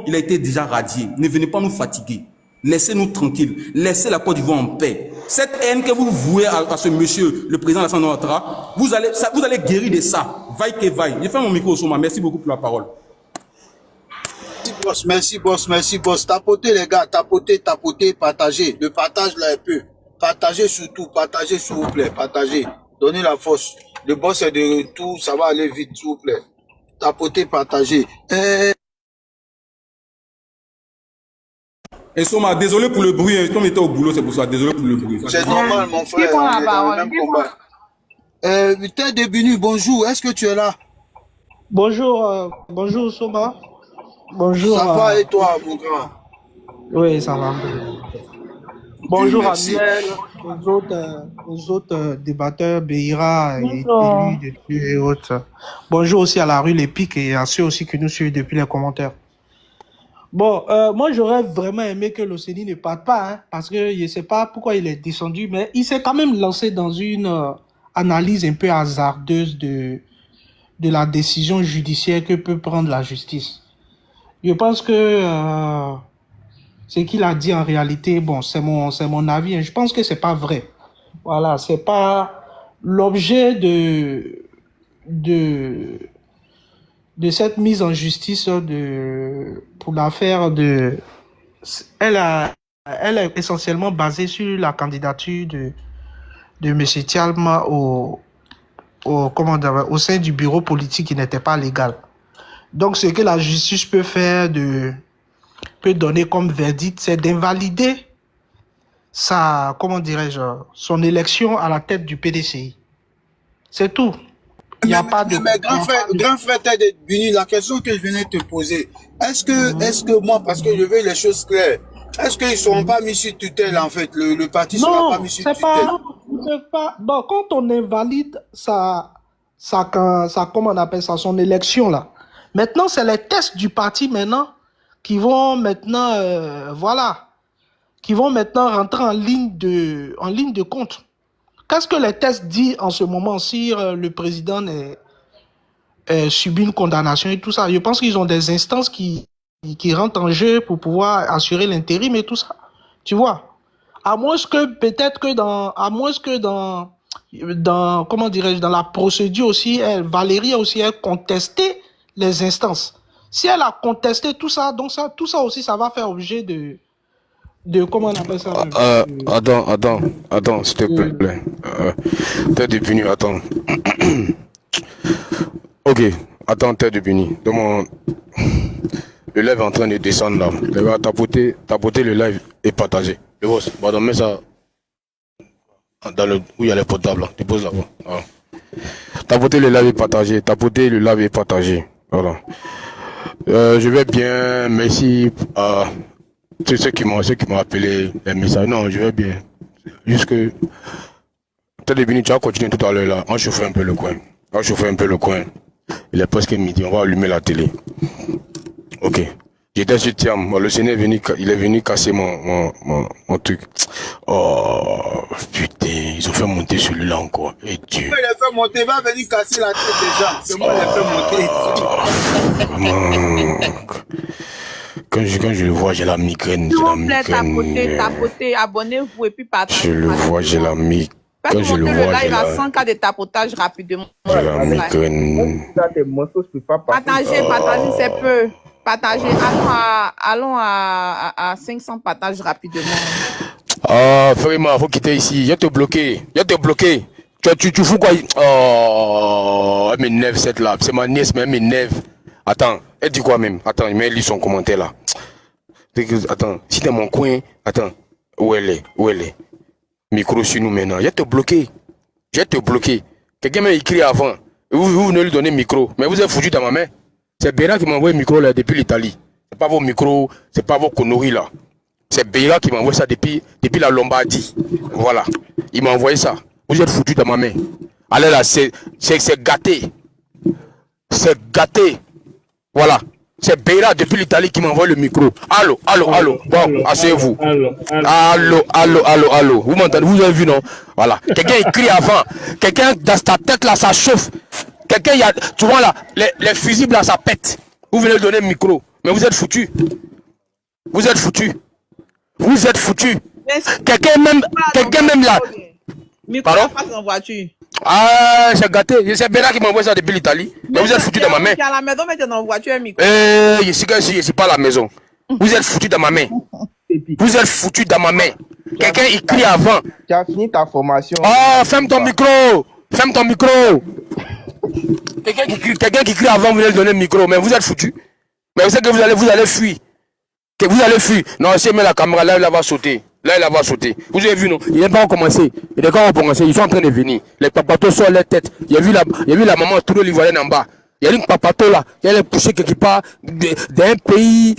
il a été déjà radié. Ne venez pas nous fatiguer. Laissez-nous tranquilles. Laissez la Côte d'Ivoire en paix. Cette haine que vous vouez à ce monsieur, le président Alassane Ouattara, vous allez guérir de ça. Vaille que vaille. Je fais mon micro au Soma. Merci beaucoup pour la parole. Merci boss. Tapotez les gars, tapotez, partagez. Le partage là un peu. Partagez surtout, partagez s'il vous plaît, partagez. Donnez la force. Le boss est de retour, ça va aller vite s'il vous plaît. Tapotez, partagez. Et Soma, désolé pour le bruit, comme il était au boulot, c'est pour ça, désolé pour le bruit. C'est normal mon frère, on est dans le même combat. Tête de Binu, bonjour, est-ce que tu es là? Bonjour, bonjour Soma. Bonjour. Ça va et toi, mon grand? Oui, ça va. Bonjour Amiel, aux autres débatteurs, Beira et autres. Bonjour aussi à la rue Les Pics et à ceux aussi qui nous suivent depuis les commentaires. Bon, moi j'aurais vraiment aimé que l'Océanie ne parte pas, hein, parce que je ne sais pas pourquoi il est descendu, mais il s'est quand même lancé dans une analyse un peu hasardeuse de la décision judiciaire que peut prendre la justice. Je pense que ce qu'il a dit en réalité, bon, c'est mon avis, hein, je pense que c'est pas vrai. Voilà, c'est pas l'objet de cette mise en justice pour l'affaire de... Elle est essentiellement basée sur la candidature de M. Tialma au sein du bureau politique qui n'était pas légal. Donc, ce que la justice peut faire, peut donner comme verdict, c'est d'invalider son élection à la tête du PDCI. C'est tout. Il n'y a pas de... Mais grand frère Tête de Binu, la question que je venais de te poser, est-ce que moi, parce que je veux les choses claires, est-ce qu'ils ne seront pas mis sur tutelle, en fait, le parti ne sera pas mis sur tutelle? Bon, quand on invalide comment on appelle ça, son élection, là, maintenant, c'est les tests du parti, maintenant, qui vont maintenant, rentrer en ligne de compte. Qu'est-ce que les tests disent en ce moment si le président subit une condamnation et tout ça? Je pense qu'ils ont des instances qui rentrent en jeu pour pouvoir assurer l'intérim et tout ça. Tu vois? À moins que dans comment dirais-je, dans la procédure aussi, Valérie a aussi contesté les instances. Si elle a contesté tout ça, donc tout ça aussi, ça va faire objet de comment on appelle ça? Attends, s'il te plaît. Tête de Binu, attends. Ok, attends, Tête de Binu. Le live est en train de descendre là. Les gars, tapoter le live et partager. Le boss, pardon, mets ça où il y a les portables là. Tu poses là-bas. Voilà. Tapoter le live et partager. Voilà. Je vais bien, merci à tous ceux qui m'ont appelé les messages. Non, je vais bien. Juste que Tête de Binu, tu vas continuer tout à l'heure là. On chauffe un peu le coin. Il est presque midi, on va allumer la télé. Ok. J'étais sur Tiam, le Sénat il est venu casser mon truc. Oh putain, ils ont fait monter celui-là encore. Et Dieu. Il a fait monter, il va venir casser la tête des gens. C'est moi qui l'ai fait monter. Quand je le vois, j'ai la migraine. S'il vous plaît, tapotez, abonnez-vous et puis partagez. Je le vois, j'ai la migraine. Quand je le vois, j'ai la 100 cas de tapotage rapidement. J'ai la migraine. Partagez, c'est peu. Partagez. Allons à 500 partages rapidement. Ah, vraiment, faut quitter ici. Je te bloqué. Tu fous quoi? Oh, elle m'énerve cette là. C'est ma nièce, mais elle m'énerve. Attends, elle dit quoi même? Attends, il lit son commentaire là. Attends, si t'es mon coin, attends. Où elle est? Micro sur nous maintenant. Je te bloqué. Quelqu'un m'a écrit avant. Vous venez lui donner micro. Mais vous êtes foutu dans ma main. C'est Beira qui m'a envoyé le micro là depuis l'Italie. C'est pas vos micros, c'est pas vos conneries là. C'est Beira qui m'a envoyé ça depuis la Lombardie. Voilà. Il m'a envoyé ça. Vous êtes foutu dans ma main. Allez là, c'est gâté. C'est gâté. Voilà. C'est Beira depuis l'Italie qui m'envoie le micro. Allô. Bon, asseyez-vous. Allô. Vous m'entendez? Vous avez vu, non? Voilà. Quelqu'un écrit avant. Quelqu'un dans ta tête là, ça chauffe. Quelqu'un, tu vois là, les fusibles là, ça pète. Vous venez de donner le micro. Mais vous êtes foutus. Vous êtes foutus. Vous êtes foutus. Quelqu'un même là. Pardon? En voiture. Ah, j'ai gâté. C'est Béra qui m'envoie ça depuis l'Italie. Mais vous êtes foutus dans ma main. Tu es à la maison, mais tu es en voiture, un micro. Je suis pas à la maison. Vous êtes foutus dans ma main. Vous êtes foutus dans ma main. Quelqu'un écrit avant. Tu as fini ta formation. Oh, ferme ton micro. Ferme ton micro. Quelqu'un qui crie avant, vous allez donner le micro. Mais vous êtes foutus. Mais vous savez que vous allez fuir. Que vous allez fuir. Non, si elle met la caméra, là, elle va sauter. Là, elle va sauter. Vous avez vu, non? Il n'est pas encore commencé. Et quand on va commencer, ils sont en train de venir. Les papatos sur leur tête. Il y a vu la maman tout l'Ivoirienne en bas. Il y a une papato là. Elle est poussée quelque part d'un pays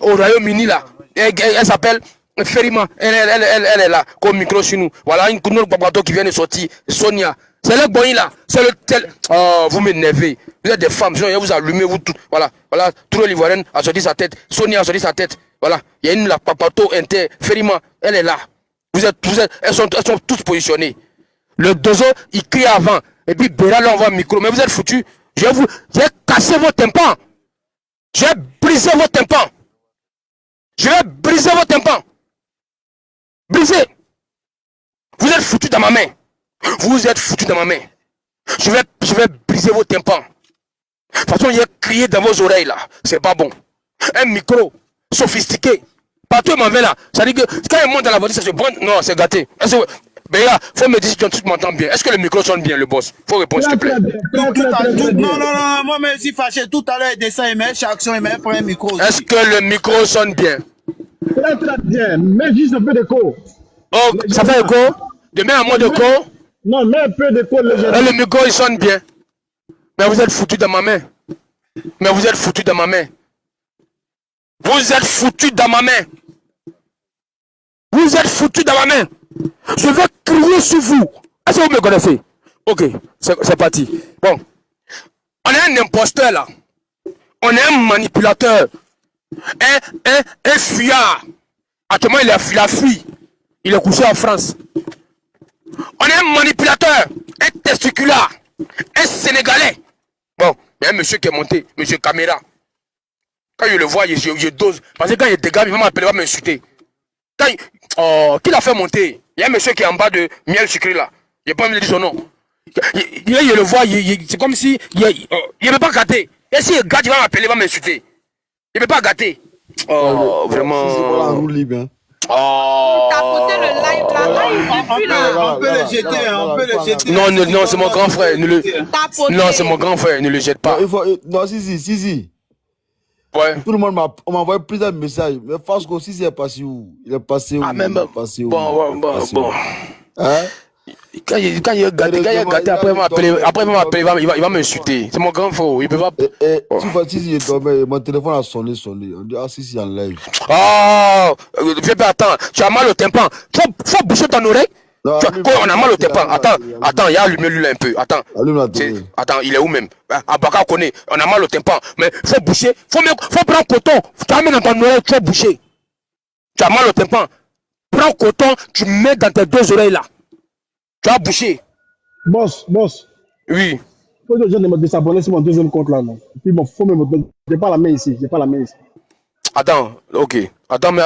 au Royaume-Uni là. Elle s'appelle Ferima. Elle est là, comme micro sur nous. Voilà une autre papato qui vient de sortir. Sonia. C'est le bon là. C'est le tel. Oh, vous m'énervez. Vous êtes des femmes. Sinon, vous allumez, vous tout. Voilà. Voilà. Tout l'Ivoirienne a sorti sa tête. Sonia a sorti sa tête. Voilà. Il y a une la papato inter. Ferima. Elle est là. Elles sont toutes positionnées. Le dozo, il crie avant. Et puis Béra, là, on voit le micro. Mais vous êtes foutus. J'ai cassé vos tympans. J'ai brisé vos tympans. Je vais briser vos tympans. Briser. Vous êtes foutus dans ma main. Vous êtes foutus dans ma main. Je vais briser vos tympans. De toute façon, il y a crié dans vos oreilles là. C'est pas bon. Un micro sophistiqué. Partout m'en va là. Ça dit que quand il monte dans la voiture, ça se prend. Non, c'est gâté. Béa, faut me dire si tu m'entends bien. Est-ce que le micro sonne bien, le boss? Faut répondre, s'il te plaît. Non, moi, mais si fâché, tout à l'heure, il descend, il met chaque son, il met un micro. Est-ce que le micro sonne bien? Très bien, mais juste un peu d'écho. Oh, ça fait écho? Demain, à moins d'écho? Non, mais un peu d'écho. Le micro, il sonne bien. Mais vous êtes foutus dans ma main. Mais vous êtes foutus dans ma main. Vous êtes foutus dans ma main. Vous êtes foutus dans ma main. Je vais crier sur vous. Est-ce que vous me connaissez? Ok, c'est parti. Bon. On est un imposteur là. On est un manipulateur. Un fuyard. Actuellement, il a fui. Il est couché en France. On est un manipulateur. Un testiculard. Un Sénégalais. Bon, il y a un monsieur qui est monté. Monsieur Caméra. Quand je le vois, je dose. Parce que quand il dégage, il va m'appeler, il va m'insulter. Qui l'a fait monter? Il y a un monsieur qui est en bas de miel sucré là. Il n'a pas envie de dire son nom. Je le vois, c'est comme si il ne veut pas gâter. Et si il gâte, il va m'appeler, il va m'insulter. Il ne veut pas gâter. Oh, vraiment. C'est pour la roue libre. Hein. Oh. Tapoter le live là, On peut le jeter, on peut le jeter. Non, c'est mon grand frère. Non, c'est mon grand frère, ne le jette pas. Non, si. Ouais. Tout le monde m'a envoyé plusieurs messages. Mais Fasco, si c'est passé où? Il est passé où? Ah, même. Bon. Hein? Quand il est gâté, après il va m'insulter. C'est mon grand frère, il peut pas. Si je dormais, mon téléphone a sonné. On dit, si, en live. Oh, viens pas, attends, tu as mal au tympan. Faut boucher ton oreille. Non, On a mal au tympan. Attends, il y a allumé lui là un peu. Attends, il est où même? À Baka connaît, on a mal au tympan. Mais faut boucher, faut prendre coton. Tu mets dans ton oreille, tu vas boucher. Tu as mal au tympan. Prends coton, tu mets dans tes deux oreilles là. Tu as bouché. Boss. Oui. Faut que je de s'abonner sur mon deuxième compte là. Non. Et puis bon, faut même. J'ai pas la main ici. Attends, ok. Attends, mais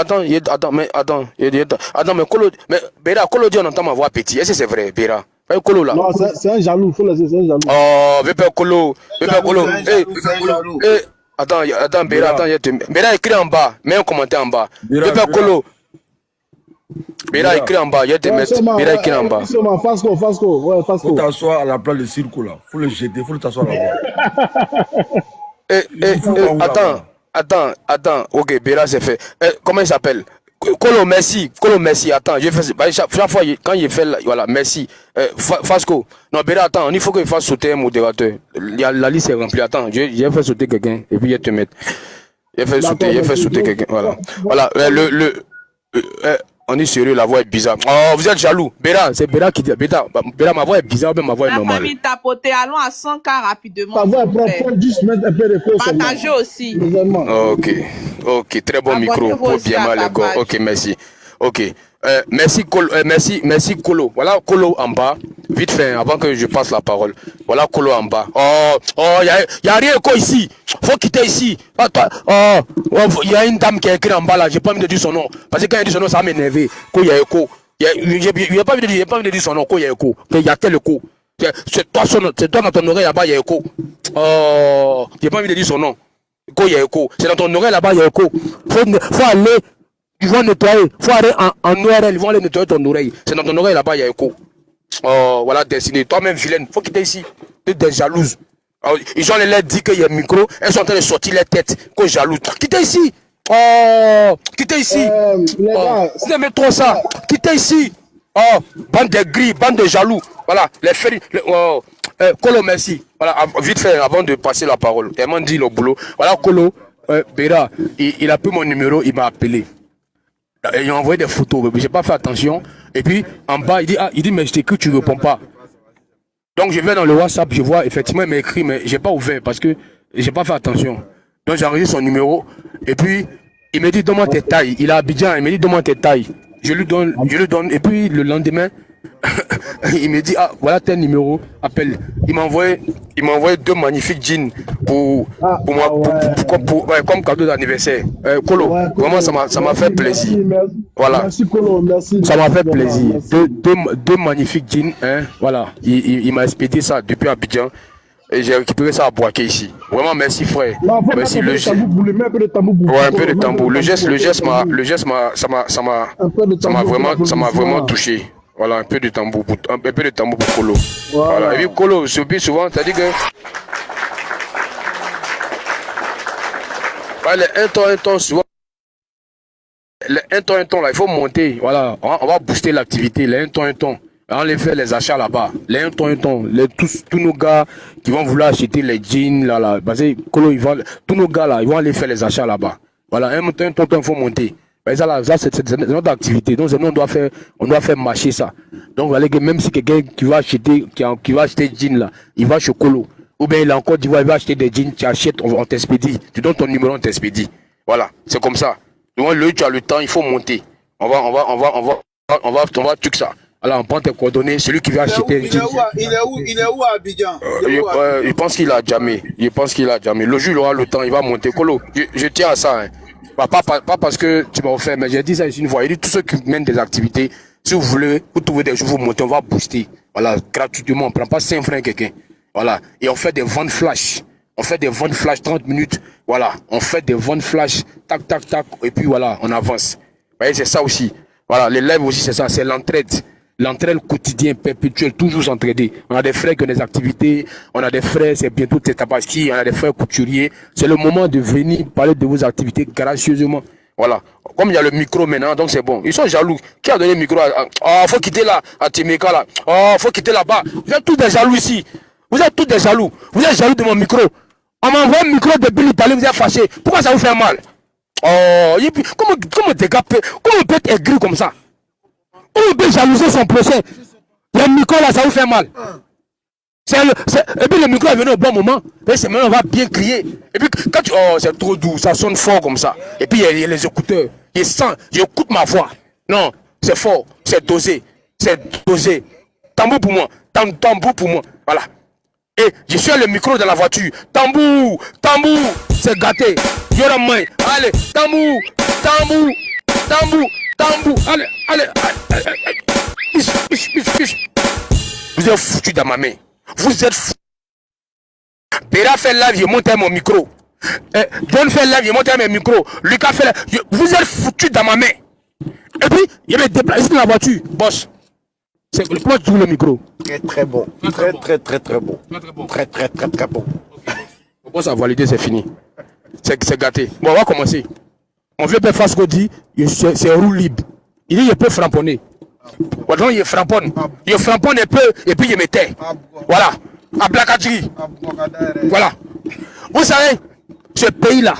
Kolo, mais Béra, Kolo dit on entend ma voix petit. Est-ce que c'est vrai, Béra? Kolo là. Non, c'est un jaloux. Faut laisser, c'est un jaloux. Oh, Vépé Kolo. Attends, Béra, Béra écrit en bas. Mets un commentaire en bas. Vépé Kolo. Béra écrit en bas. Il y a des mètres. Béra écrit en bas. Fasco. Ouais, Fasco. Faut t'asseoir à la place de Circo là. Faut le jeter, faut t'asseoir là-bas. Attends. Ok, Béra c'est fait. Comment il s'appelle? Kolo, merci. Attends, je fais chaque fois quand il fait voilà, merci. Fasco. Non, Béra, attends, il faut qu'il fasse sauter un modérateur. La liste est remplie. Attends, je vais faire sauter quelqu'un et puis je vais te mettre. Je vais faire sauter quelqu'un. Voilà. On est sérieux, la voix est bizarre. Oh, vous êtes jaloux. Béra, c'est Béra qui dit. Béra, ma voix est bizarre, mais ma voix est normale. La famille tapoter, allons à 100K rapidement. Ta voix prend juste mettre un peu de cause. Partagez aussi. Ok, très bon micro pour bien mal le corps. Ok, merci. Ok, Merci, merci Kolo. Voilà Kolo en bas. Vite fait, avant que je passe la parole. Voilà Kolo en bas. Y a rien quoi ici. Faut quitter ici. Y a une dame qui a écrit en bas là. J'ai pas envie de dire son nom. Parce que quand il dit son nom, ça m'a énervé. Quoi, y a écho. J'ai pas envie de dire son nom. Quoi, y a écho. Y a tel écho. C'est toi dans ton oreille là-bas, y a écho. J'ai pas envie de dire son nom. Quoi, y a écho. C'est dans ton oreille là-bas, y a écho. Faut aller. Ils vont nettoyer. Il faut aller en URL. Ils vont aller nettoyer ton oreille. C'est dans ton oreille là-bas, il y a écho. Voilà, dessiné. Toi-même, vilaine. Faut quitter ici. Tu es des jalouses. Ils ont les lettres dit qu'il y a un micro. Elles sont en train de sortir les têtes. Quoi, jalouse. Quittez ici. Quittez ici. Vous aimez trop ça. Quittez ici. Bande de gris, bande de jaloux. Voilà, les ferries. Kolo, merci. Voilà, vite fait, avant de passer la parole. Elle m'a dit le boulot. Voilà, Kolo. Béra, il a pris mon numéro, il m'a appelé. Il a envoyé des photos, mais j'ai pas fait attention. Et puis en bas, il dit mais je t'écris, tu réponds pas. Donc je vais dans le WhatsApp, je vois effectivement il m'a écrit, mais j'ai pas ouvert parce que j'ai pas fait attention. Donc j'ai enregistré son numéro et puis il me dit donne-moi tes tailles. Il est à Abidjan, il me dit donne-moi tes tailles. Je lui donne, et puis le lendemain, il me dit voilà tel numéro, appelle. Il m'a envoyé 2 magnifiques jeans pour moi, comme cadeau d'anniversaire. Kolo, vraiment ça m'a fait plaisir. Voilà. Merci Kolo, merci. Ça m'a fait plaisir. Deux magnifiques jeans, hein. Voilà. Il m'a expédié ça depuis Abidjan. Et j'ai récupéré ça à Boaké ici. Vraiment merci frère. Merci le geste. Un peu de tambour. Le geste m'a vraiment touché. Voilà, un peu de tambour pour Kolo. Voilà. Et puis Kolo, souvent, ça dit que les 1 ton, souvent. Les 1 ton là, il faut monter. Voilà, on va booster l'activité. Les 1 ton. On les fait les achats là-bas. Les 1 ton. Tous nos gars qui vont vouloir acheter les jeans là. Parce que Kolo, tous nos gars là, ils vont aller faire les achats là-bas. Voilà, 1 ton, il faut monter. Ça c'est notre activité. Donc on doit faire marcher ça. Donc même si quelqu'un qui va acheter jeans là, il va chez Kolo. Ou bien il a encore dit il va acheter des jeans, tu achètes, on t'expédie. Tu donnes ton numéro, on t'expédie. Voilà, c'est comme ça. Donc tu as le temps, il faut monter. On va tout ça. Alors on prend tes coordonnées, celui qui va acheter. Il est où à Abidjan? Je pense qu'il a jamais. Le jour il aura le temps, il va monter. Kolo, je tiens à ça. Hein. Pas parce que tu m'as offert, mais j'ai dit ça ici une fois. Il dit tous ceux qui mènent des activités, si vous voulez, vous trouvez des jours, vous montez, on va booster. Voilà, gratuitement, on ne prend pas 5 francs quelqu'un. Voilà, et on fait des ventes flash. 30 minutes. Voilà, on fait des ventes flash, tac, et puis voilà, on avance. Vous voyez, c'est ça aussi. Voilà, les lives aussi, c'est ça, c'est l'entraide. L'entraide quotidienne, perpétuelle, toujours s'entraider. On a des frères qui ont des activités, on a des frères, c'est bientôt Tabaski, on a des frères couturiers. C'est le moment de venir parler de vos activités gracieusement. Voilà. Comme il y a le micro maintenant, donc c'est bon. Ils sont jaloux. Qui a donné le micro faut quitter là, à Timeka là. Faut quitter là-bas. Vous êtes tous des jaloux ici. Vous êtes tous des jaloux. Vous êtes jaloux de mon micro. On m'envoie un micro depuis l'Italie, vous êtes fâchés. Pourquoi ça vous fait mal? Comment des gars comment on peut être aigri comme ça? On peut jalouser son prochain. Le micro là, ça vous fait mal. Et puis le micro est venu au bon moment. Et c'est maintenant on va bien crier. Et puis quand c'est trop doux, ça sonne fort comme ça. Et puis il y a les écouteurs. J'écoute ma voix. Non, c'est fort, c'est dosé. Tambour pour moi. Tambour pour moi. Voilà. Et je suis le micro dans la voiture. Tambour, c'est gâté. Yoramai. Allez, tambour. Allez. Piche. Vous êtes foutu dans ma main. Vous êtes foutu. Béra fait live, je monte mon micro. John fait live, je monte mon micro. Lucas fait live. Vous êtes foutu dans ma main. Et puis, il me déplace dans la voiture. Boss. Comment tu trouves le micro? Très bon. Très bon. Très bon. Bon, ça a validé, c'est fini. C'est gâté. Bon, on va commencer. On veut faire face qu'on dit, c'est roue libre. Il dit, il peut framponner. Voilà, il framponne. Il framponne un peu, et puis il me tait. Voilà. À Blakadjiri. Voilà. Vous savez, ce pays-là,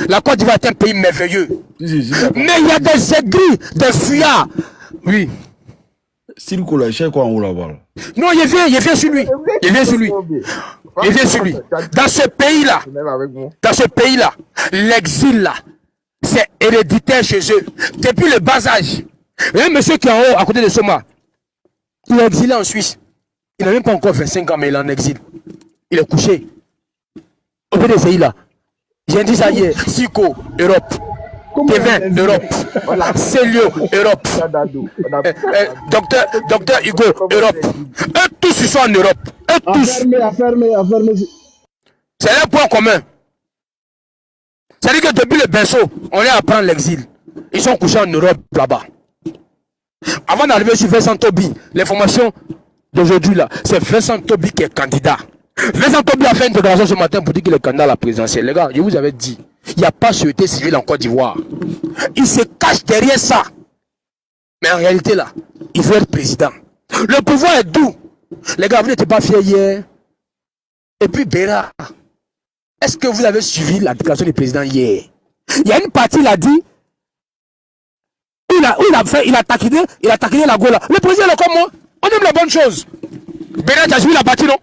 la Côte d'Ivoire est un pays merveilleux. Mais il y a des aigris, des fuyards. Oui. Silko là, il cherche quoi en haut là-bas? Non, il vient sur lui. Dans ce pays-là, l'exil là, c'est héréditaire chez eux. Depuis le bas âge, Il y a un monsieur qui est en haut, à côté de Soma. Il est exilé en Suisse. Il n'a même pas encore 25 ans, mais il est en exil. Il est couché. Au PDCI là. J'ai dit ça hier. Sico, Europe. T20, Europe. Célio, Europe. Docteur Hugo, Europe. Eux tous, ils sont en Europe. Eux tous. C'est un point commun. C'est-à-dire que depuis le berceau, on est à prendre l'exil. Ils sont couchés en Europe là-bas. Avant d'arriver sur Vincent Tobi, l'information d'aujourd'hui là, c'est Vincent Tobi qui est candidat. Vincent Tobi a fait une déclaration ce matin pour dire qu'il est candidat à la présidentielle. Les gars, je vous avais dit, il n'y a pas société civile en Côte d'Ivoire. Il se cache derrière ça. Mais en réalité là, il veut être président. Le pouvoir est doux. Les gars, vous n'étiez pas fiers hier. Et puis Béra, est-ce que vous avez suivi la déclaration du président hier? Il y a une partie, il a dit, il a taquiné la Gola. Le président est comme moi. On aime la bonne chose. Béra, tu as suivi la partie, non?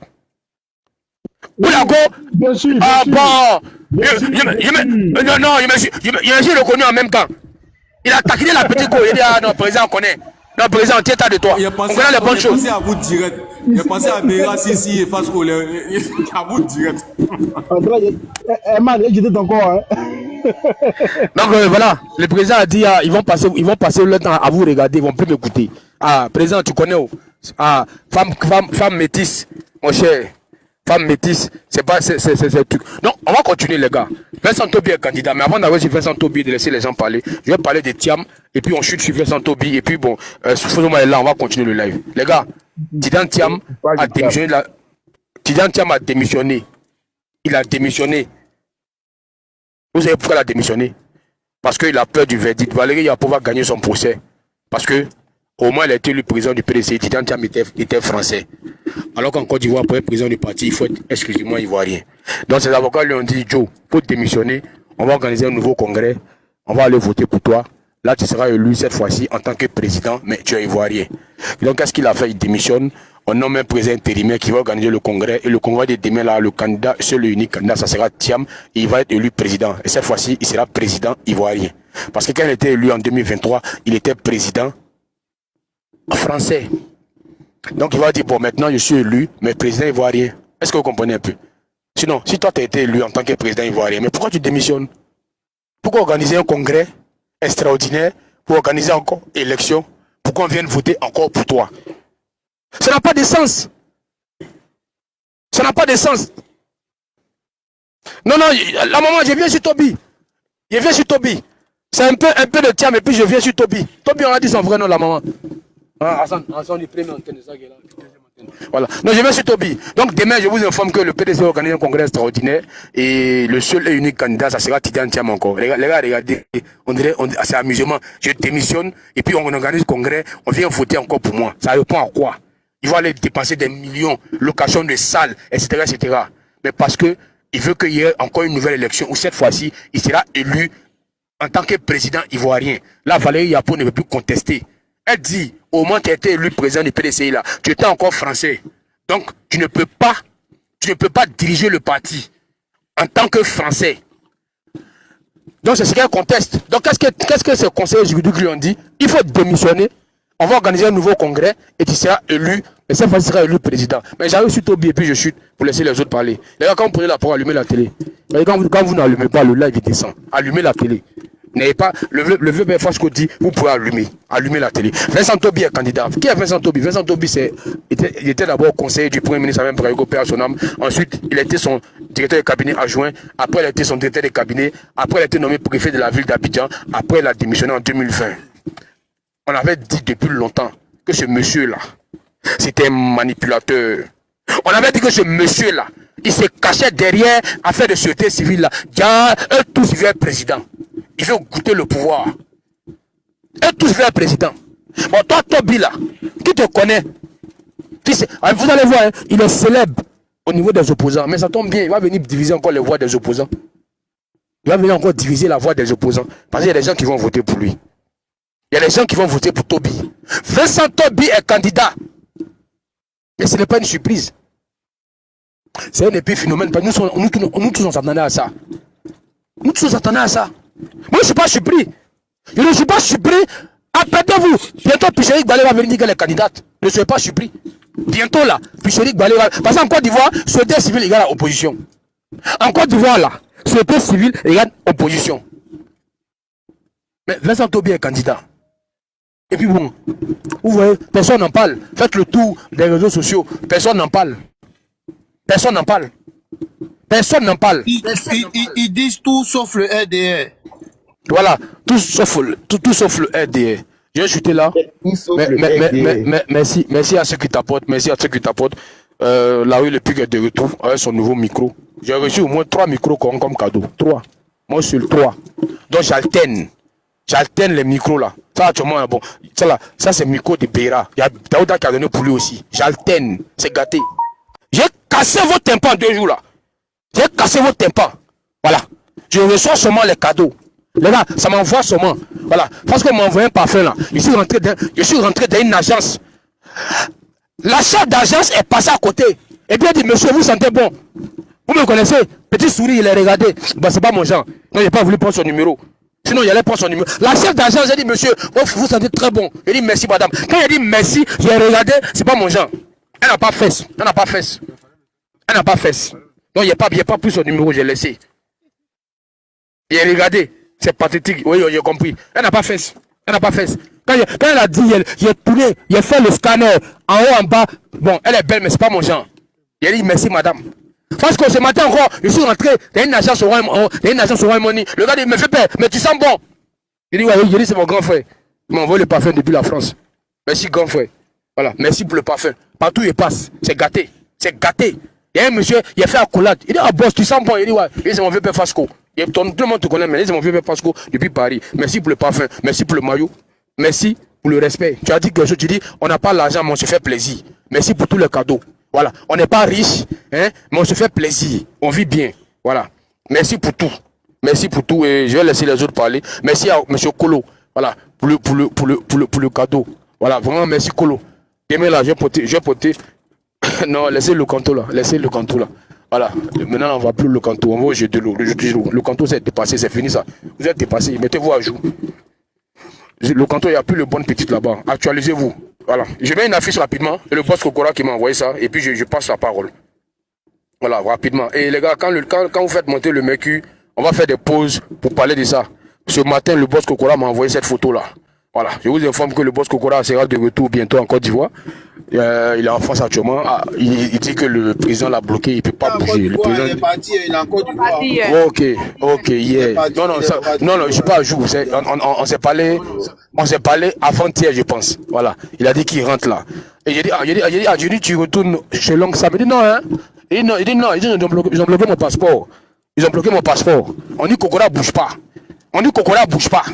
Ou la Go? Bien sûr. Ah bon. Non, il m'a reconnu en même temps. Il a taquiné la petite Go. Il a dit, ah non, président, on connaît. Non, président, on tient tas de toi. On connaît les bonnes choses. Il a pensé à vous direct. Il a pensé à Béra, Sissi et Face Colère. À vous direct. Man, j'étais encore. Donc voilà, le président a dit, ils vont passer le temps à vous regarder, ils vont plus m'écouter. Ah, président, tu connais où? Ah, femme métisse, mon cher. Femme métisse, c'est pas c'est truc. Donc, on va continuer, les gars. Vincent Tobi est candidat, mais avant d'avoir sur Vincent Tobi, de laisser les gens parler, je vais parler de Thiam, et puis on chute sur Vincent Tobi, et puis bon, faisons-moi là, on va continuer le live. Les gars, Tidan Thiam a démissionné. Tidan Thiam a démissionné. Il a démissionné. Vous savez pourquoi il a démissionné? Parce qu'il a peur du verdict. Valérie Yapo va gagner son procès. Parce que, au moins, il a été le président du PDC. Tidan Thiam était français. Alors qu'en Côte d'Ivoire, pour être président du parti, il faut être exclusivement ivoirien. Donc, ses avocats lui ont dit, Joe, faut démissionner. On va organiser un nouveau congrès. On va aller voter pour toi. Là, tu seras élu cette fois-ci en tant que président, mais tu es ivoirien. Et donc, qu'est-ce qu'il a fait? Il démissionne. On nomme un président intérimaire qui va organiser le congrès. Et le congrès de demain, là, le candidat, seul et unique candidat, ça sera Thiam. Et il va être élu président. Et cette fois-ci, il sera président ivoirien. Parce que quand il était élu en 2023, il était président français. Donc, il va dire, bon, maintenant, je suis élu, mais président ivoirien. Est-ce que vous comprenez un peu? Sinon, si toi, tu as été élu en tant que président ivoirien, mais pourquoi tu démissionnes? Pourquoi organiser un congrès extraordinaire pour organiser encore élection? Pourquoi on vient voter encore pour toi? Ça n'a pas de sens. Ça n'a pas de sens. Non, la maman, je viens sur Tobi. Je viens sur Tobi. C'est un peu de Thiam, et puis je viens sur Tobi. Tobi, on a dit son vrai nom, la maman. Ah, Hassan, il prend antenne de ça qui est là. Voilà. Non, je viens sur Tobi. Donc demain, je vous informe que le PDC organise un congrès extraordinaire et le seul et unique candidat, ça sera Tidan Thiam encore. Les gars, regardez, on dirait, c'est amusement. Je démissionne et puis on organise le congrès, on vient voter encore pour moi. Ça répond à quoi? Il va aller dépenser des millions, location de salles, etc., etc. Mais parce que il veut qu'il y ait encore une nouvelle élection où cette fois-ci, il sera élu en tant que président ivoirien. Là, Valérie Yapo ne veut plus contester. Elle dit, au moins tu as été élu président du PDCI là, tu étais encore français. Donc, tu ne peux pas diriger le parti en tant que français. Donc, c'est ce qu'elle conteste. Donc, qu'est-ce que ces conseillers juridiques lui ont dit? Il faut démissionner. On va organiser un nouveau congrès et tu seras élu. Mais cette fois, tu seras élu président. Mais j'arrive sur Tobi et puis je chute pour laisser les autres parler. D'ailleurs, quand vous prenez la parole, allumez la télé. Mais quand vous n'allumez pas, le live il descend. Allumez la télé. N'ayez pas, le vieux père Fasco dit, vous pouvez allumer la télé. Vincent Tobi est candidat. Qui est Vincent Tobi? Vincent Tobi, il était d'abord conseiller du Premier ministre, même pour Hugo Père son âme. Ensuite, il était son directeur de cabinet adjoint. Après, il a été son directeur de cabinet. Après, il a été nommé préfet de la ville d'Abidjan. Après, il a démissionné en 2020. On avait dit depuis longtemps que ce monsieur-là, c'était un manipulateur. On avait dit que ce monsieur-là, il se cachait derrière affaire de sûreté civile là. Eux tous veulent être président. Il veut goûter le pouvoir. Eux tous veulent être président. Bon, toi, Tobi là, qui te connaît? Vous allez voir, hein, il est célèbre au niveau des opposants. Mais ça tombe bien, il va venir diviser encore les voix des opposants. Il va venir encore diviser la voix des opposants. Parce qu'il y a des gens qui vont voter pour lui. Il y a des gens qui vont voter pour Tobi. Vincent Tobi est candidat. Mais ce n'est pas une surprise. C'est un épiphénomène. Nous tous on s'attendait à ça. Nous tous on s'attendait à ça. Moi je ne suis pas surpris. Je ne suis pas surpris Apprêtez-vous. Bientôt, Pichéric Balé va venir dire qu'elle est candidate. Ne soyez pas surpris. Bientôt là, Pichéric Balé va... Parce qu'en Côte d'Ivoire, société civile égale à opposition. En Côte d'Ivoire là, société civile égale opposition. Mais Vincent Tobi est candidat. Et puis bon, vous voyez, personne n'en parle. Faites le tour des réseaux sociaux. Personne n'en parle. Personne n'en parle. Personne n'en parle. Ils disent tout sauf le RDR. Voilà, tout sauf le RDR. J'ai chuté là. Merci à ceux qui t'apportent. Merci à ceux qui t'apportent. La rue Le Pic est de retour avec son nouveau micro. J'ai reçu au moins 3 micros comme cadeau. 3. Moi, sur le 3. Donc, j'alterne. J'alterne les micros là. Ça, actuellement, bon. Ça là, ça c'est le micro de Beira. Il y a Daouda qui a donné pour lui aussi. J'alterne. C'est gâté. J'ai cassé vos tympans 2 jours là. J'ai cassé vos tympans. Voilà. Je reçois seulement les cadeaux. Les gars, ça m'envoie seulement. Voilà. Parce qu'on m'a envoyé un parfum là. Je suis rentré dans une agence. La chef d'agence est passée à côté. Et bien dit, monsieur, vous sentez bon. Vous me connaissez? Petit souris, il est regardé. Bah, c'est pas mon genre. Non, il n'a pas voulu prendre son numéro. Sinon, il allait prendre son numéro. La chef d'agence, j'ai dit, monsieur, vous sentez très bon. Il dit, merci, madame. Quand il a dit merci, j'ai regardé, c'est pas mon genre. Elle n'a pas fesse. Elle n'a pas fesse. Elle n'a pas fesse. Donc, il n'y a pas pris son numéro, j'ai laissé. Il a regardé. C'est pathétique. Oui, j'ai compris. Elle n'a pas fesse. Elle n'a pas fesse. Quand elle a dit, il a tourné, il a fait le scanner en haut, en bas. Bon, elle est belle, mais c'est pas mon genre. Il a dit, merci, madame. Parce que ce matin encore, je suis rentré dans une agence au Royaume-Uni. Le gars dit, me fais peur, mais tu sens bon. Il dit, ouais, oui, c'est mon grand frère. Il m'a envoyé le parfum depuis la France. Merci, grand frère. Voilà, merci pour le parfum. Partout il passe, c'est gâté. C'est gâté. Il y a un monsieur, il a fait accolade. Il dit, ah, boss, tu sens bon. Il dit, ouais, c'est mon vieux père Fasco. Tout le monde te connaît, mais c'est mon vieux père Fasco depuis Paris. Merci pour le parfum, merci pour le maillot. Merci pour le respect. Tu as dit quelque chose, tu dis, on n'a pas l'argent, mais on se fait plaisir. Merci pour tous les cadeaux. Voilà, on n'est pas riche, hein, mais on se fait plaisir. On vit bien. Voilà. Merci pour tout. Merci pour tout. Et je vais laisser les autres parler. Merci à M. Kolo. Voilà, pour le cadeau. Voilà, vraiment, merci Kolo. Demain là, je vais porter. Non, laissez le canto là. Laissez le canto là. Voilà. Maintenant, on ne va plus le canto. On va au jeu de l'eau. Le canto, c'est dépassé. C'est fini ça. Vous êtes dépassé. Mettez-vous à jour. Le canton, il n'y a plus le bonne petite là-bas. Actualisez-vous. Voilà. Je mets une affiche rapidement. Et le boss Kokora qui m'a envoyé ça. Et puis je passe la parole. Voilà, rapidement. Et les gars, quand vous faites monter le Mercure, on va faire des pauses pour parler de ça. Ce matin, le boss Kokora m'a envoyé cette photo-là. Voilà. Je vous informe que le boss Kokora sera de retour bientôt en Côte d'Ivoire. Il est en France actuellement. Ah, il dit que le président l'a bloqué, il ne peut pas bouger. Le président... Il est parti, il est en Côte d'Ivoire. Ok, yeah. Non, je suis pas à jour. On s'est parlé avant-hier, je pense. Voilà. Il a dit qu'il rentre là. Et j'ai dit, tu retournes chez l'oncle Sam. Il dit non, hein. Il dit non, ils ont bloqué mon passeport. Ils ont bloqué mon passeport. On dit Kokora bouge pas. On dit Kokora bouge pas.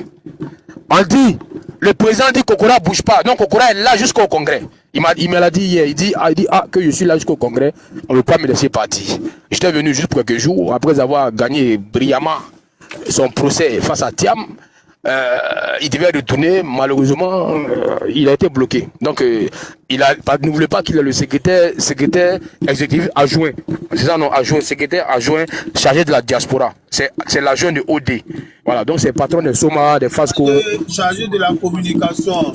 On dit, le président dit Kokora bouge pas. Donc Kokora est là jusqu'au congrès. Il me l'a dit hier. Il dit que je suis là jusqu'au congrès. On ne veut pas me laisser partir. J'étais venu juste pour quelques jours après avoir gagné brillamment son procès face à Thiam. Il devait retourner, malheureusement, il a été bloqué. Donc, ne voulait pas qu'il ait le secrétaire exécutif adjoint. C'est ça, non, adjoint, secrétaire adjoint chargé de la diaspora. C'est l'adjoint de OD. Voilà, donc c'est patron de Soma, de Fasco. Chargé de la communication.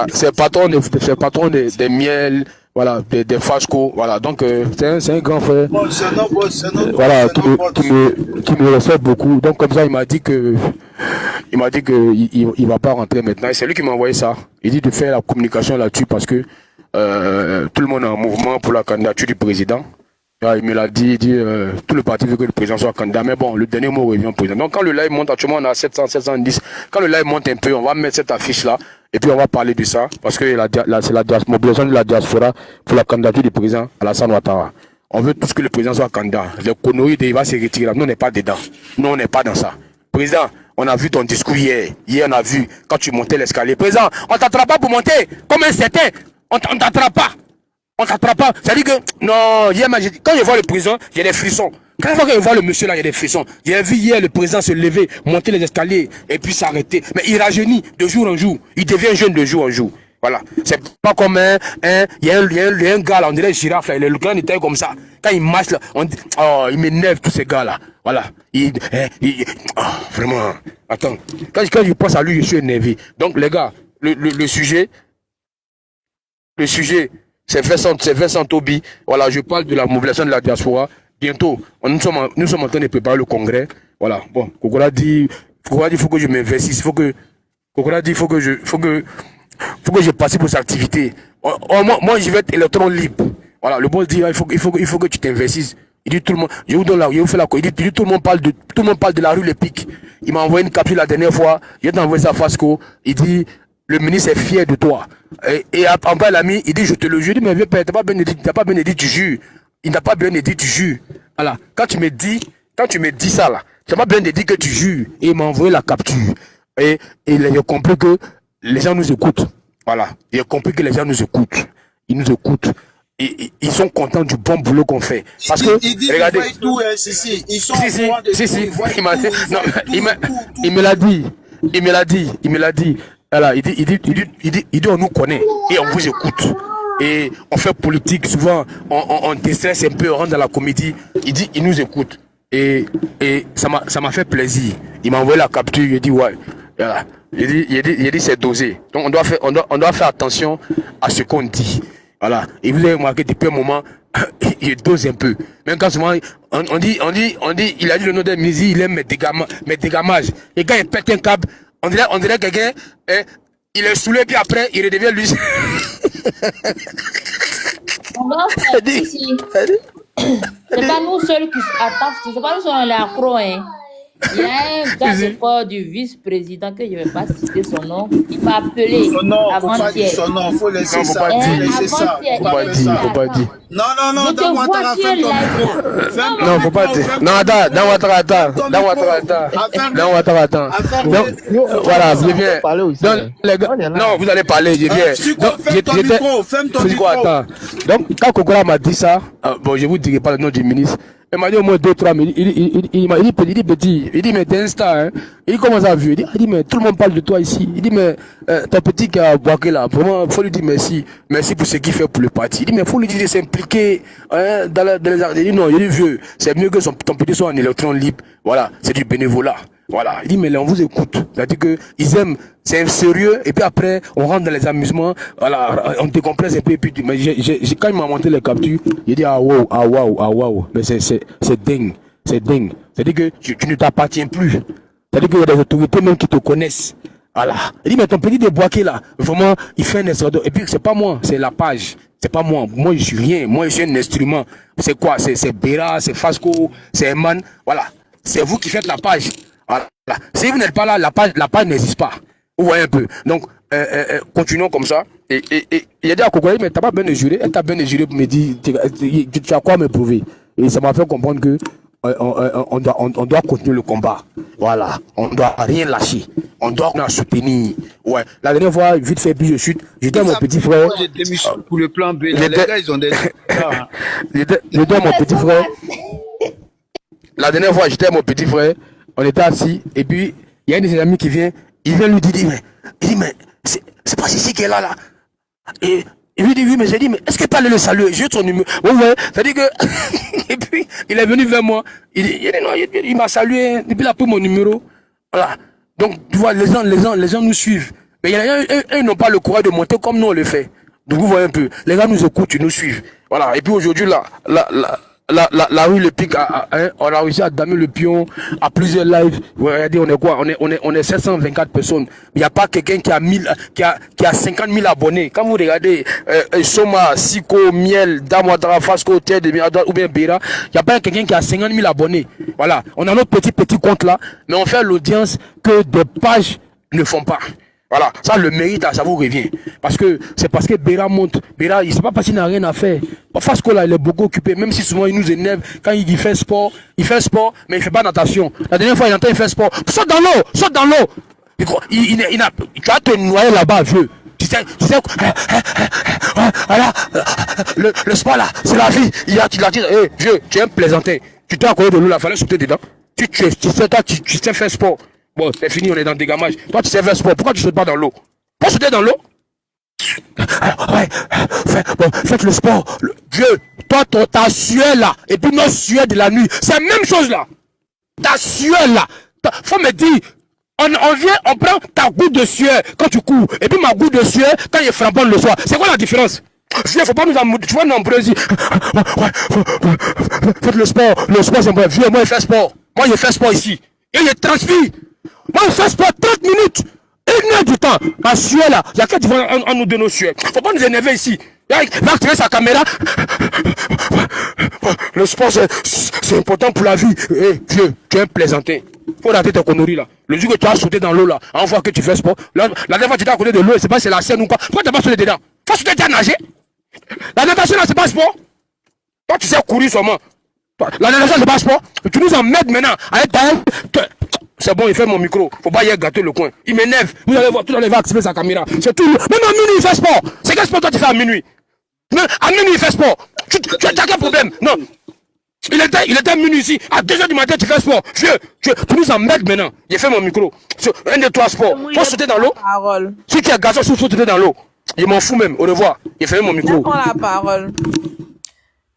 C'est patron des miels. Voilà, des Fasco, voilà, donc c'est un grand frère, bon, voilà, qui me respecte beaucoup. Donc comme ça, il m'a dit que il va pas rentrer maintenant. Et c'est lui qui m'a envoyé ça. Il dit de faire la communication là-dessus parce que tout le monde est en mouvement pour la candidature du président. Il me l'a dit, tout le parti veut que le président soit candidat, mais bon, le dernier mot revient au président. Donc quand le live monte, actuellement on a 700, 710, quand le live monte un peu, on va mettre cette affiche-là, et puis on va parler de ça, parce que c'est la mobilisation de la diaspora pour la candidature du président Alassane Ouattara. On veut tous que le président soit candidat. Le connerie, il va se retirer. Nous, on n'est pas dedans. Nous, on n'est pas dans ça. Président, on a vu ton discours hier. Hier, on a vu quand tu montais l'escalier. Président, on ne t'attrape pas pour monter comme un certain. On ne t'attrape pas. On ne t'attrape pas. C'est-à-dire que, non, hier, quand je vois le président, j'ai des frissons. Quand je vois le monsieur là, il y a des frissons. J'ai vu hier le président se lever, monter les escaliers et puis s'arrêter. Mais il rajeunit de jour en jour. Il devient jeune de jour en jour. Voilà. C'est pas comme il y a un gars là, on dirait girafe là, le clan était comme ça. Quand il marche là, il m'énerve tous ces gars là. Voilà. Vraiment. Attends. Quand je pense à lui, je suis énervé. Donc les gars, le sujet, c'est Vincent Toby. Voilà, je parle de la mobilisation de la diaspora. Bientôt, nous sommes en train de préparer le congrès. Voilà. Bon, Kokola dit, il faut que je m'investisse. Kokola dit, il faut que je passe pour cette activité. Moi, je vais être électron libre. Voilà, le boss dit, il faut que tu t'investisses. Il dit tout le monde, je vous donne là, je vous fais la. Il dit tout le monde parle de la rue Les Pics. Il m'a envoyé une capture la dernière fois. Je vais envoyé ça à Fasco. Il dit, le ministre est fier de toi. Et en bas, l'ami, il dit, je te le jure. Il dit, mais vieux père, t'as pas bien dit, tu jures. Il n'a pas bien dit, tu jures. Voilà. Quand tu me dis ça là, tu n'as pas bien dit que tu jures. Et il m'a envoyé la capture. Et il a compris que les gens nous écoutent. Voilà. Il a compris que les gens nous écoutent. Ils nous écoutent. Et ils sont contents du bon boulot qu'on fait. Parce que, regardez. Ils sont il me l'a dit. Voilà, il dit, on nous connaît et on vous écoute. Et on fait politique, souvent, on déstresse un peu, on rentre dans la comédie. Il dit, il nous écoute. Et ça m'a fait plaisir. Il m'a envoyé la capture, il dit, ouais. Voilà. Il dit c'est dosé. Donc on doit faire attention à ce qu'on dit. Voilà. Et vous avez remarqué depuis un moment, il dose un peu. Même quand souvent on dit, il a dit le nom d'un musique, il aime mes dégamages. Et quand il pète un câble, on dirait quelqu'un, il est saoulé puis après il redevient lui. C'est pas nous seuls qui attendent, c'est pas nous seuls les accros, hein. Il y a un gars de corps du vice-président que je ne vais pas citer son nom. Il m'a appelé avant-hier. Son nom, faut laisser ça. Faut pas dire. Non, dans Ouattara, ferme ton micro. Non, faut pas dire. Non, attends. Dans Ouattara. Donc, voilà, je viens. Non, vous allez parler, je viens. Ferme ton micro. Attends. Donc, quand Kokola m'a dit ça, bon, je vous dirai pas le nom du ministre. Il m'a dit au moins 2-3 minutes. Il dit petit. Il dit, mais t'es un star, hein. Il commence à vivre. Il dit, mais tout le monde parle de toi ici. Il dit, mais ton petit qui a boqué là, vraiment, faut lui dire merci. Merci pour ce qu'il fait pour le parti. Il dit, mais faut lui dire de s'impliquer dans les arts. Il dit, non, il est vieux. C'est mieux que ton petit soit en électron libre. Voilà, c'est du bénévolat. Voilà. Il dit, mais là, on vous écoute. C'est-à-dire que ils aiment, c'est sérieux, et puis après, on rentre dans les amusements, voilà, on décompresse un peu, et puis, mais quand il m'a monté les captures, il dit, ah wow, mais c'est dingue. C'est-à-dire que tu ne t'appartiens plus. C'est-à-dire qu'il y a des autorités même qui te connaissent. Voilà. Il dit, mais ton petit déboîté là, vraiment, il fait un instrument. Et puis, c'est pas moi, c'est la page. C'est pas moi. Moi, je suis rien. Moi, je suis un instrument. C'est quoi? C'est Béra, c'est Fasco, c'est Eman. Voilà. C'est vous qui faites la page. Voilà. Si vous n'êtes pas là, la page n'existe pas. Vous voyez un peu. Donc, continuons comme ça. Et il a dit à Kokola, mais t'as pas bien juré. Elle t'a bien juré pour me dire, tu as quoi me prouver? Et ça m'a fait comprendre que on doit continuer le combat. Voilà. On doit rien lâcher. On doit soutenir. Ouais. La dernière fois, vite fait, puis je chute. J'étais à mon petit frère. J'ai démissionné pour le plan B. Les gars, ils ont des. J'étais à mon petit frère. La dernière fois, j'étais à mon petit frère. On était assis. Et puis, il y a un de ses amis qui vient. Il vient lui dire, mais c'est pas ici qu'elle est là. Et il lui dit, oui, mais j'ai dit, mais est-ce que parle le salut? J'ai son numéro. Ouais. C'est-à-dire que, et puis, il est venu vers moi. Il m'a salué, et puis il a pris mon numéro. Voilà. Donc, tu vois, les gens nous suivent. Mais il y en a eux n'ont pas le courage de monter comme nous on le fait. Donc, vous voyez un peu. Les gens nous écoutent, ils nous suivent. Voilà. Et puis aujourd'hui, la rue Le Pic, on a réussi à damer le pion à plusieurs lives. Regardez, on est quoi? On est 724 personnes. Il n'y a pas quelqu'un qui a 50 000 abonnés. Quand vous regardez, Soma, Siko, Miel, Damouadra, Fasco, Ted, ou bien Béra, il n'y a pas quelqu'un qui a 50 000 abonnés. Voilà. On a notre petit compte là, mais on fait l'audience que des pages ne font pas. Voilà, ça le mérite, ça vous revient. Parce que Béra monte. Béra, il ne sait pas parce qu'il n'a rien à faire. Fasco là, il est beaucoup occupé, même si souvent il nous énerve. Quand il fait sport, mais il ne fait pas natation. La dernière fois, il entend, il fait sport. Saute dans l'eau. Tu vas te noyer là-bas, vieux. Tu sais, voilà, le sport là, c'est la vie. Il a dit, vieux, tu es un plaisantin. Tu t'es accordé de l'eau là, il fallait sauter dedans. Tu sais faire sport. Bon, c'est fini, on est dans le dégamage. Toi, tu sais faire sport. Pourquoi tu ne sautes pas dans l'eau? Pourquoi sauter dans l'eau? Ouais, faites le sport. Dieu, toi, ta sueur là, et puis notre sueur de la nuit, c'est la même chose là. Ta sueur là, faut me dire, on vient, on prend ta goutte de sueur quand tu cours, et puis ma goutte de sueur quand il framponne le soir. C'est quoi la différence? Viens, faut pas nous tu vois, nombreux ici. Faites le sport c'est bon. Viens, moi, je fais sport. Moi, je fais sport ici. Et je transpire. Moi, je fais sport 30 minutes. 1 heure du temps. Ma sueur là, il y a qu'à dire en nous donner nos sueurs. Faut pas nous énerver ici. Va activer sa caméra. Le sport, c'est important pour la vie. Hé, vieux, tu es un plaisantin. Faut arrêter tes conneries là. Le jour que tu as sauté dans l'eau là, on voit que tu fais sport. La dernière fois que tu étais à côté de l'eau, c'est pas si c'est la scène ou quoi. Pourquoi tu n'as pas sauté dedans? Faut sauter à nager. La natation là, c'est pas sport. Toi, tu sais courir seulement. La natation, c'est pas sport. Tu nous emmerdes maintenant. Avec ta haine. C'est bon, il fait mon micro. Faut pas y aller gâter le coin. Il m'énerve. Vous allez voir, tout le monde va activer sa caméra. C'est tout. Même à minuit, il fait sport. C'est quel sport toi tu fais à minuit? Même à minuit, il fait sport. Tu as quel problème? Non. Il était à minuit ici. À 2h du matin, tu fais sport. Vieux, tu nous emmerdes maintenant. J'ai fait mon micro. Un de trois sports. Faut sauter dans l'eau. Si tu es garçon, faut sauter dans l'eau. Je m'en fous même. Au revoir. J'ai fait mon micro. Je prends la parole.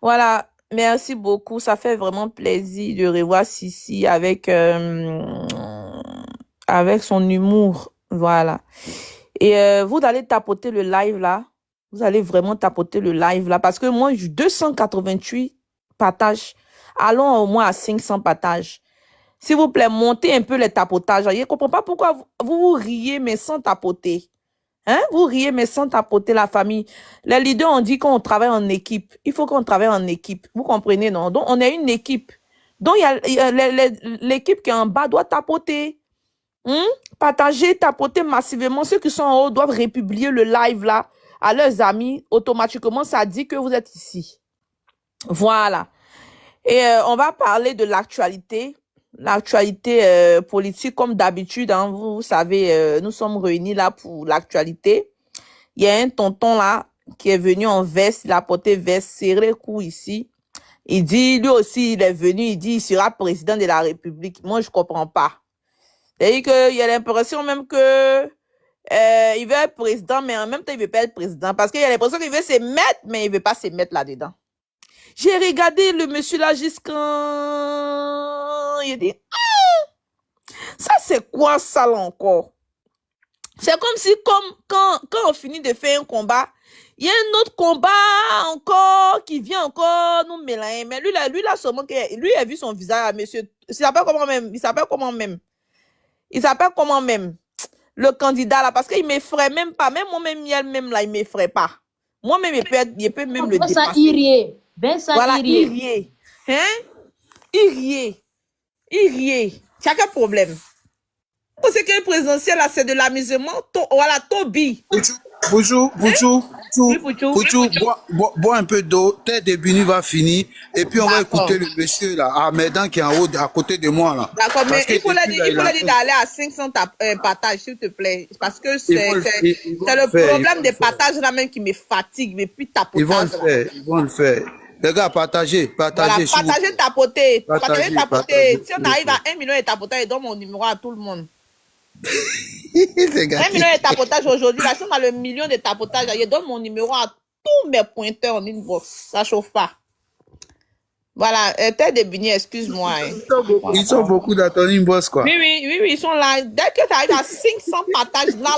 Voilà. Merci beaucoup. Ça fait vraiment plaisir de revoir Sissi avec son humour. Voilà. Et vous allez tapoter le live là. Vous allez vraiment tapoter le live là. Parce que moi, j'ai 288 partages. Allons au moins à 500 partages. S'il vous plaît, montez un peu les tapotages. Je ne comprends pas pourquoi vous riez mais sans tapoter. Hein? Vous riez, mais sans tapoter la famille. Les leaders ont dit qu'on travaille en équipe. Il faut qu'on travaille en équipe. Vous comprenez, non? Donc, on est une équipe. Donc, l'équipe qui est en bas doit tapoter. Partager, tapoter massivement. Ceux qui sont en haut doivent republier le live là à leurs amis. Automatiquement, ça dit que vous êtes ici. Voilà. Et on va parler de l'actualité. L'actualité politique, comme d'habitude, hein, vous savez, nous sommes réunis là pour l'actualité. Il y a un tonton là qui est venu en veste, il a porté veste, serré le cou ici. Il dit, lui aussi, il est venu, il dit, il sera président de la République. Moi, je comprends pas. C'est-à-dire qu'il y a l'impression même que il veut être président, mais en même temps, il veut pas être président. Parce qu'il y a l'impression qu'il veut se mettre, mais il veut pas se mettre là-dedans. J'ai regardé le monsieur là jusqu'à... Il dit, ça c'est quoi ça là encore? C'est comme si, quand on finit de faire un combat, il y a un autre combat encore qui vient encore nous mélanger. Mais lui là seulement, lui a vu son visage, monsieur. Il s'appelle comment même? Le candidat là, parce qu'il m'effraie même pas. Même moi-même, même là, il m'effraie pas. Moi-même, il peut même le dépasser. Voilà, Irie. Hein? Irie. Tu as quel problème? C'est que le présidentiel, là, c'est de l'amusement. Voilà, Toby. Bonjour. Bois un peu d'eau. Tête de Bini va finir. Et puis, on va écouter le monsieur, là, Ahmedan, qui est en haut, à côté de moi, là. D'accord, mais il faut lui dire d'aller à 500 partages, s'il te plaît. Parce que c'est le problème des partages, là, même, qui me fatigue, mais puis tapotage. Ils vont le faire. Les gars, partagez. Voilà, partagez, tapoter. Si on arrive à 1 million de tapotages, je donne mon numéro à tout le monde. 1 million de tapotages aujourd'hui. Là, si on a le million de tapotages, je donne mon numéro à tous mes pointeurs en inbox. Ça chauffe pas. Voilà, tête de Bini, excuse-moi. Ils sont beaucoup dans ton inbox, quoi. Oui, ils sont là. Dès que tu arrives à 500 partages, là,